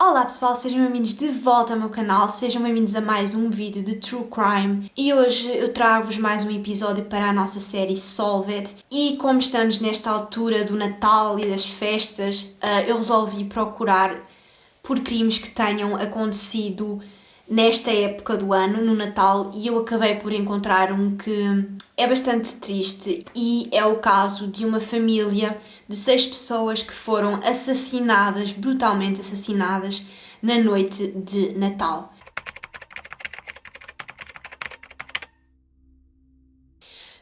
Olá pessoal, sejam bem-vindos de volta ao meu canal, sejam bem-vindos a mais um vídeo de True Crime e hoje eu trago-vos mais um episódio para a nossa série Solved e como estamos nesta altura do Natal e das festas, eu resolvi procurar por crimes que tenham acontecido nesta época do ano, no Natal, e eu acabei por encontrar um que é bastante triste e é o caso de uma família de 6 pessoas que foram assassinadas, brutalmente assassinadas, na noite de Natal.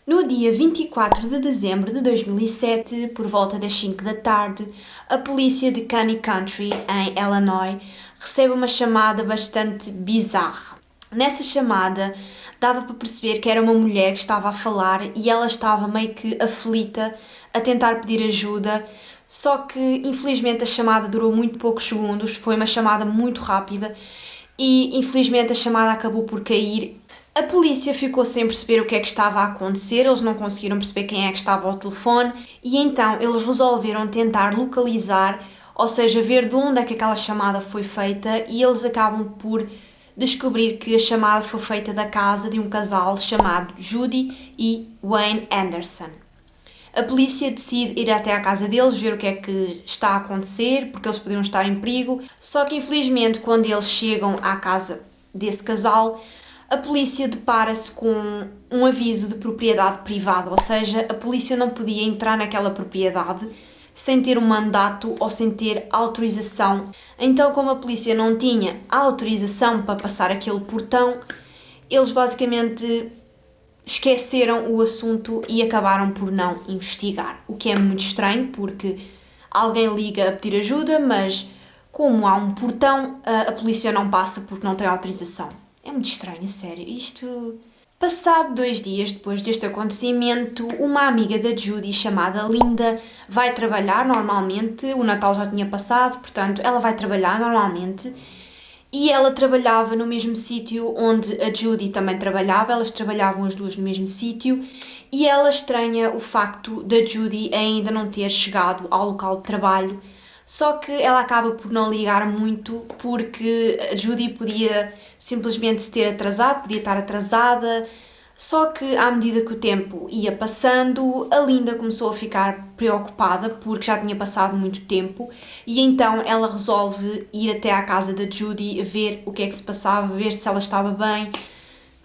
No dia 24 de dezembro de 2007, por volta das 5 da tarde, a polícia de Caney Country, em Illinois, recebe uma chamada bastante bizarra. Nessa chamada, dava para perceber que era uma mulher que estava a falar e ela estava meio que aflita, a tentar pedir ajuda, só que infelizmente a chamada durou muito poucos segundos, foi uma chamada muito rápida e infelizmente a chamada acabou por cair. A polícia ficou sem perceber o que é que estava a acontecer, eles não conseguiram perceber quem é que estava ao telefone e então eles resolveram tentar localizar, ou seja, ver de onde é que aquela chamada foi feita e eles acabam por descobrir que a chamada foi feita da casa de um casal chamado Judy e Wayne Anderson. A polícia decide ir até à casa deles, ver o que é que está a acontecer, porque eles poderiam estar em perigo, só que infelizmente quando eles chegam à casa desse casal, a polícia depara-se com um aviso de propriedade privada, ou seja, a polícia não podia entrar naquela propriedade sem ter um mandato ou sem ter autorização. Então, como a polícia não tinha autorização para passar aquele portão, eles basicamente esqueceram o assunto e acabaram por não investigar, o que é muito estranho porque alguém liga a pedir ajuda, mas como há um portão, a polícia não passa porque não tem autorização. É muito estranho, sério. Isto... Passado 2 dias depois deste acontecimento, uma amiga da Judy chamada Linda vai trabalhar normalmente. O Natal já tinha passado, portanto, ela vai trabalhar normalmente. E ela trabalhava no mesmo sítio onde a Judy também trabalhava. Elas trabalhavam as duas no mesmo sítio. E ela estranha o facto da Judy ainda não ter chegado ao local de trabalho. Só que ela acaba por não ligar muito porque a Judy podia simplesmente se ter atrasado, podia estar atrasada. Só que à medida que o tempo ia passando, a Linda começou a ficar preocupada porque já tinha passado muito tempo e então ela resolve ir até à casa da Judy, ver o que é que se passava, ver se ela estava bem,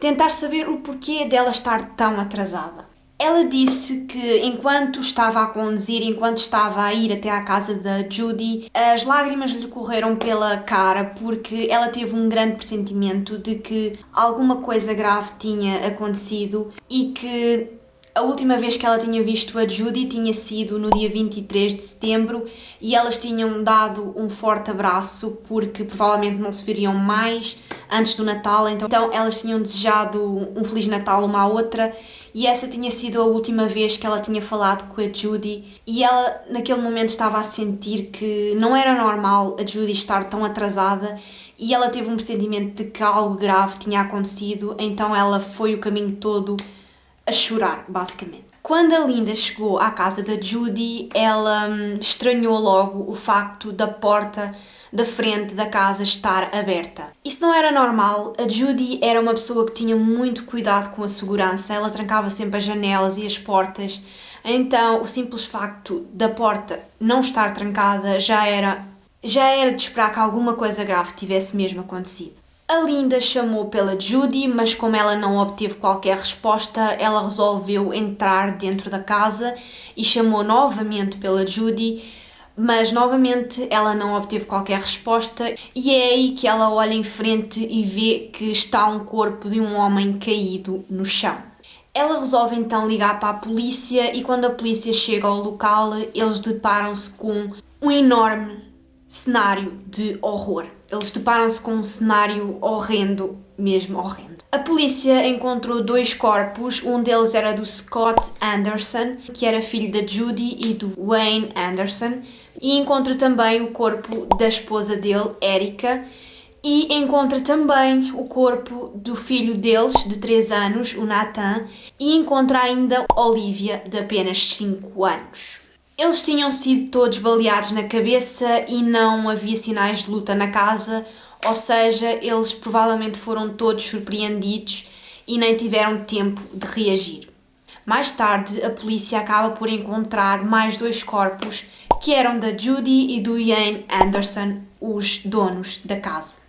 tentar saber o porquê dela estar tão atrasada. Ela disse que enquanto estava a conduzir, enquanto estava a ir até à casa da Judy, as lágrimas lhe correram pela cara porque ela teve um grande pressentimento de que alguma coisa grave tinha acontecido e que a última vez que ela tinha visto a Judy tinha sido no dia 23 de setembro e elas tinham dado um forte abraço porque provavelmente não se veriam mais antes do Natal, então elas tinham desejado um Feliz Natal uma à outra e essa tinha sido a última vez que ela tinha falado com a Judy e ela naquele momento estava a sentir que não era normal a Judy estar tão atrasada e ela teve um pressentimento de que algo grave tinha acontecido, então ela foi o caminho todo a chorar, basicamente. Quando a Linda chegou à casa da Judy, ela estranhou logo o facto da porta da frente da casa estar aberta. Isso não era normal. A Judy era uma pessoa que tinha muito cuidado com a segurança, ela trancava sempre as janelas e as portas, então o simples facto da porta não estar trancada já era de esperar que alguma coisa grave tivesse mesmo acontecido. A Linda chamou pela Judy, mas como ela não obteve qualquer resposta, ela resolveu entrar dentro da casa e chamou novamente pela Judy, mas novamente ela não obteve qualquer resposta e é aí que ela olha em frente e vê que está um corpo de um homem caído no chão. Ela resolve então ligar para a polícia e quando a polícia chega ao local, eles deparam-se com um enorme cenário de horror. Eles deparam-se com um cenário horrendo, mesmo horrendo. A polícia encontrou 2 corpos, um deles era do Scott Anderson, que era filho da Judy e do Wayne Anderson, e encontra também o corpo da esposa dele, Erica, e encontra também o corpo do filho deles, de 3 anos, o Nathan, e encontra ainda Olivia, de apenas 5 anos. Eles tinham sido todos baleados na cabeça e não havia sinais de luta na casa, ou seja, eles provavelmente foram todos surpreendidos e nem tiveram tempo de reagir. Mais tarde, a polícia acaba por encontrar mais 2 corpos que eram da Judy e do Ian Anderson, os donos da casa.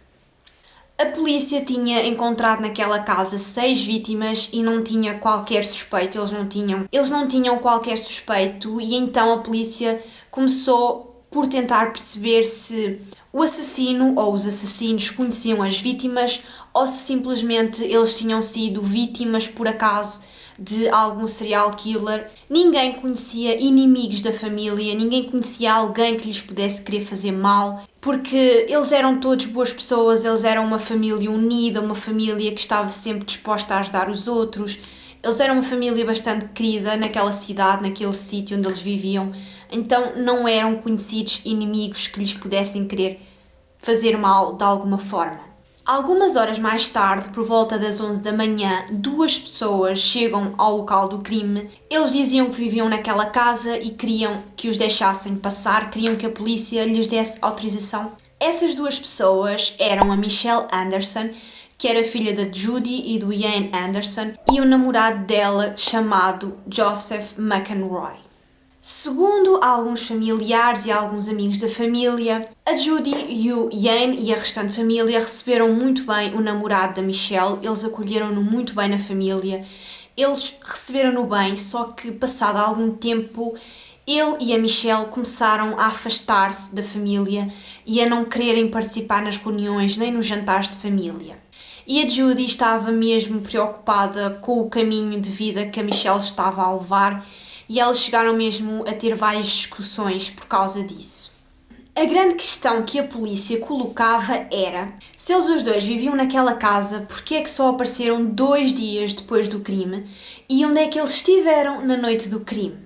A polícia tinha encontrado naquela casa 6 vítimas e não tinha qualquer suspeito, eles não tinham qualquer suspeito, e então a polícia começou por tentar perceber se o assassino ou os assassinos conheciam as vítimas ou se simplesmente eles tinham sido vítimas por acaso de algum serial killer. Ninguém conhecia inimigos da família, ninguém conhecia alguém que lhes pudesse querer fazer mal, porque eles eram todos boas pessoas, eles eram uma família unida, uma família que estava sempre disposta a ajudar os outros. Eles eram uma família bastante querida naquela cidade, naquele sítio onde eles viviam, então não eram conhecidos inimigos que lhes pudessem querer fazer mal de alguma forma. Algumas horas mais tarde, por volta das 11 da manhã, 2 pessoas chegam ao local do crime. Eles diziam que viviam naquela casa e queriam que os deixassem passar, queriam que a polícia lhes desse autorização. Essas 2 pessoas eram a Michelle Anderson, que era filha da Judy e do Ian Anderson, e o namorado dela, chamado Joseph McEnroy. Segundo alguns familiares e alguns amigos da família, a Judy e o Ian e a restante família receberam muito bem o namorado da Michelle, eles acolheram-no muito bem na família, eles receberam-no bem, só que passado algum tempo ele e a Michelle começaram a afastar-se da família e a não quererem participar nas reuniões nem nos jantares de família. E a Judy estava mesmo preocupada com o caminho de vida que a Michelle estava a levar, e elas chegaram mesmo a ter várias discussões por causa disso. A grande questão que a polícia colocava era: se eles os dois viviam naquela casa, porque é que só apareceram 2 dias depois do crime e onde é que eles estiveram na noite do crime?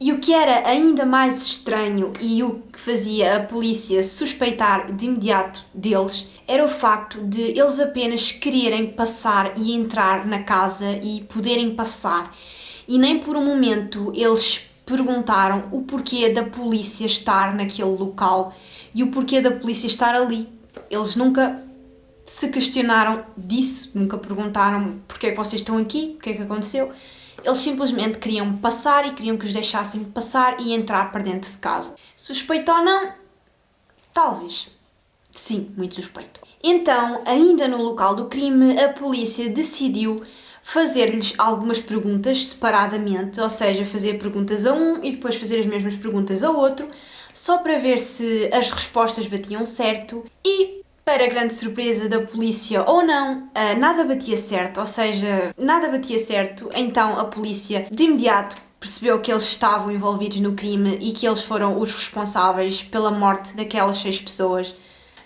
E o que era ainda mais estranho e o que fazia a polícia suspeitar de imediato deles era o facto de eles apenas quererem passar e entrar na casa e poderem passar. E nem por um momento eles perguntaram o porquê da polícia estar naquele local e o porquê da polícia estar ali. Eles nunca se questionaram disso, nunca perguntaram porquê é que vocês estão aqui, o que é que aconteceu. Eles simplesmente queriam passar e queriam que os deixassem passar e entrar para dentro de casa. Suspeito ou não? Talvez. Sim, muito suspeito. Então, ainda no local do crime, a polícia decidiu fazer-lhes algumas perguntas separadamente, ou seja, fazer perguntas a um e depois fazer as mesmas perguntas ao outro, só para ver se as respostas batiam certo e, para grande surpresa da polícia ou não, nada batia certo, ou seja, nada batia certo, então a polícia de imediato percebeu que eles estavam envolvidos no crime e que eles foram os responsáveis pela morte daquelas 6 pessoas.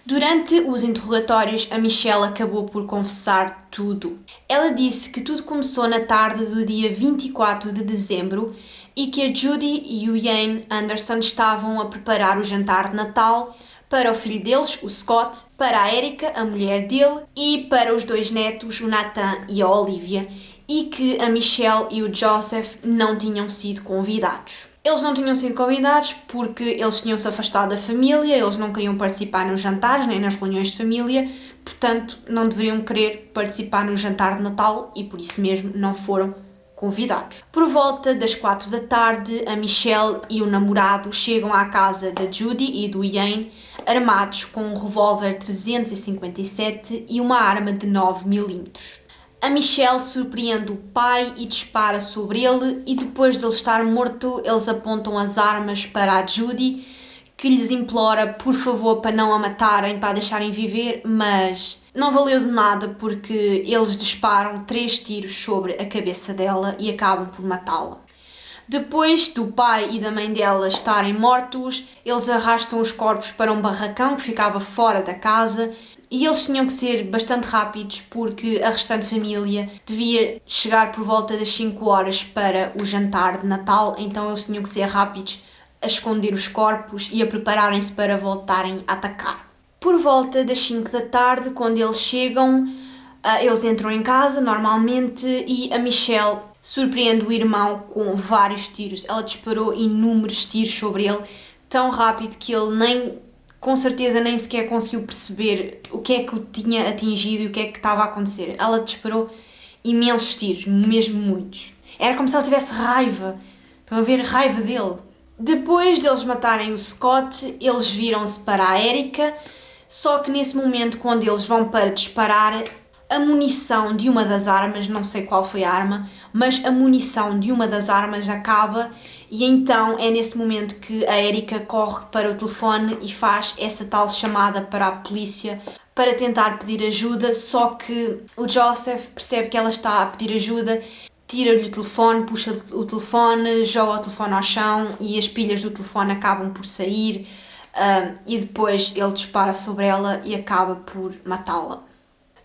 Durante os interrogatórios, a Michelle acabou por confessar tudo. Ela disse que tudo começou na tarde do dia 24 de dezembro e que a Judy e o Ian Anderson estavam a preparar o jantar de Natal para o filho deles, o Scott, para a Erica, a mulher dele, e para os 2 netos, o Nathan e a Olivia, e que a Michelle e o Joseph não tinham sido convidados. Eles não tinham sido convidados porque eles tinham-se afastado da família, eles não queriam participar nos jantares nem nas reuniões de família, portanto não deveriam querer participar no jantar de Natal e por isso mesmo não foram convidados. Por volta das 4 da tarde, a Michelle e o namorado chegam à casa da Judy e do Ian armados com um revólver 357 e uma arma de 9mm. A Michelle surpreende o pai e dispara sobre ele e depois de ele estar morto, eles apontam as armas para a Judy, que lhes implora por favor para não a matarem, para a deixarem viver, mas não valeu de nada porque eles disparam 3 tiros sobre a cabeça dela e acabam por matá-la. Depois do pai e da mãe dela estarem mortos, eles arrastam os corpos para um barracão que ficava fora da casa. E eles tinham que ser bastante rápidos porque a restante família devia chegar por volta das 5 horas para o jantar de Natal, então eles tinham que ser rápidos a esconder os corpos e a prepararem-se para voltarem a atacar. Por volta das 5 da tarde, quando eles chegam, eles entram em casa normalmente e a Michelle surpreende o irmão com vários tiros. Ela disparou inúmeros tiros sobre ele, tão rápido que ele com certeza nem sequer conseguiu perceber o que é que o tinha atingido e o que é que estava a acontecer. Ela disparou imensos tiros, mesmo muitos. Era como se ela tivesse raiva. Estão a ver? Raiva dele. Depois deles matarem o Scott, eles viram-se para a Erica, só que nesse momento, quando eles vão para disparar, a munição de uma das armas, não sei qual foi a arma, mas a munição de uma das armas acaba e então é nesse momento que a Erica corre para o telefone e faz essa tal chamada para a polícia para tentar pedir ajuda, só que o Joseph percebe que ela está a pedir ajuda, tira-lhe o telefone, puxa o telefone, joga o telefone ao chão e as pilhas do telefone acabam por sair e depois ele dispara sobre ela e acaba por matá-la.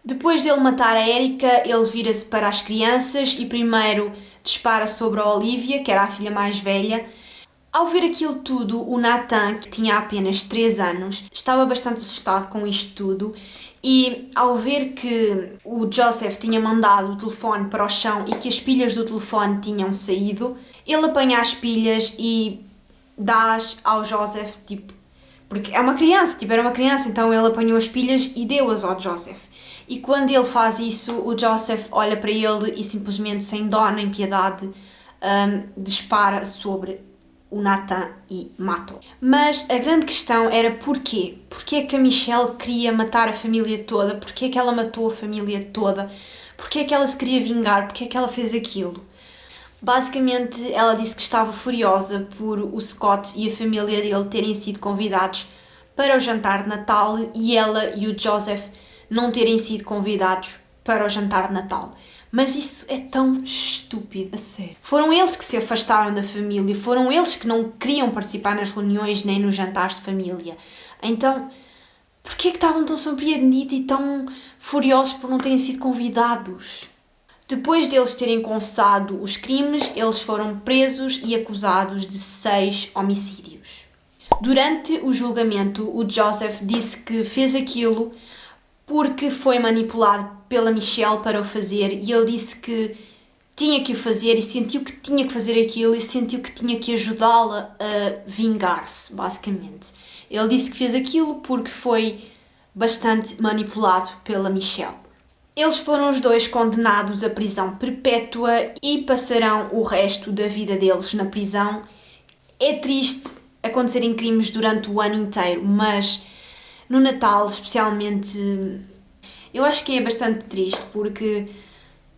Depois dele matar a Erica, ele vira-se para as crianças e primeiro dispara sobre a Olivia, que era a filha mais velha. Ao ver aquilo tudo, o Nathan, que tinha apenas 3 anos, estava bastante assustado com isto tudo e ao ver que o Joseph tinha mandado o telefone para o chão e que as pilhas do telefone tinham saído, ele apanha as pilhas e dá-as ao Joseph, porque era uma criança, então ele apanhou as pilhas e deu-as ao Joseph. E quando ele faz isso, o Joseph olha para ele e simplesmente, sem dó nem piedade, dispara sobre o Nathan e mata-o. Mas a grande questão era porquê? Porquê é que a Michelle queria matar a família toda? Porquê é que ela matou a família toda? Porquê é que ela se queria vingar? Porquê é que ela fez aquilo? Basicamente, ela disse que estava furiosa por o Scott e a família dele terem sido convidados para o jantar de Natal e ela e o Joseph não terem sido convidados para o jantar de Natal. Mas isso é tão estúpido, a sério. Foram eles que se afastaram da família, foram eles que não queriam participar nas reuniões nem nos jantares de família. Então, porquê é que estavam tão surpreendidos e tão furiosos por não terem sido convidados? Depois deles terem confessado os crimes, eles foram presos e acusados de 6 homicídios. Durante o julgamento, o Joseph disse que fez aquilo porque foi manipulado pela Michelle para o fazer e ele disse que tinha que o fazer e sentiu que tinha que fazer aquilo e sentiu que tinha que ajudá-la a vingar-se, basicamente. Ele disse que fez aquilo porque foi bastante manipulado pela Michelle. Eles foram os dois condenados à prisão perpétua e passarão o resto da vida deles na prisão. É triste acontecerem crimes durante o ano inteiro, mas no Natal, especialmente, eu acho que é bastante triste porque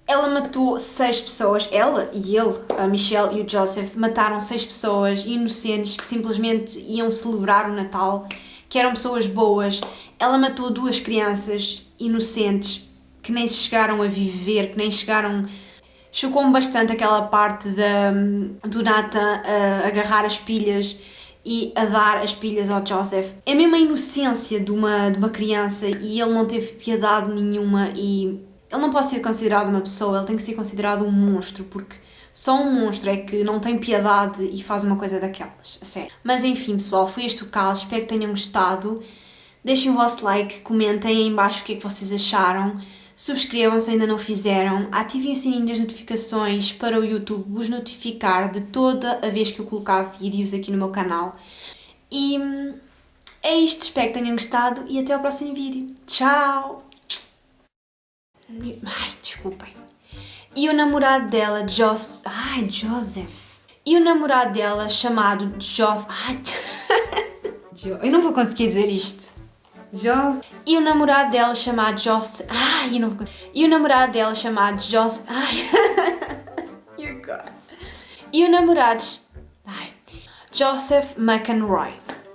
ela matou 6 pessoas, ela e ele, a Michelle e o Joseph, mataram 6 pessoas inocentes que simplesmente iam celebrar o Natal, que eram pessoas boas. Ela matou 2 crianças inocentes que nem se chegaram a viver, que nem chegaram... Chocou-me bastante aquela parte do Nathan a agarrar as pilhas e a dar as pilhas ao Joseph. É mesmo a inocência de uma criança e ele não teve piedade nenhuma e ele não pode ser considerado uma pessoa, ele tem que ser considerado um monstro, porque só um monstro é que não tem piedade e faz uma coisa daquelas, a sério. Mas enfim, pessoal, foi este o caso, espero que tenham gostado. Deixem o vosso like, comentem aí em baixo o que é que vocês acharam. Subscrevam-se se ainda não fizeram, ativem o sininho das notificações para o YouTube vos notificar de toda a vez que eu colocar vídeos aqui no meu canal. E é isto, espero que tenham gostado e até ao próximo vídeo. Tchau! Ai, desculpem. E o namorado dela, Joseph... E o namorado dela, chamado eu não vou conseguir dizer isto. E o namorado dela chamado Joseph... E o namorado dela chamado Joseph... E o namorado... Joseph McEnroy.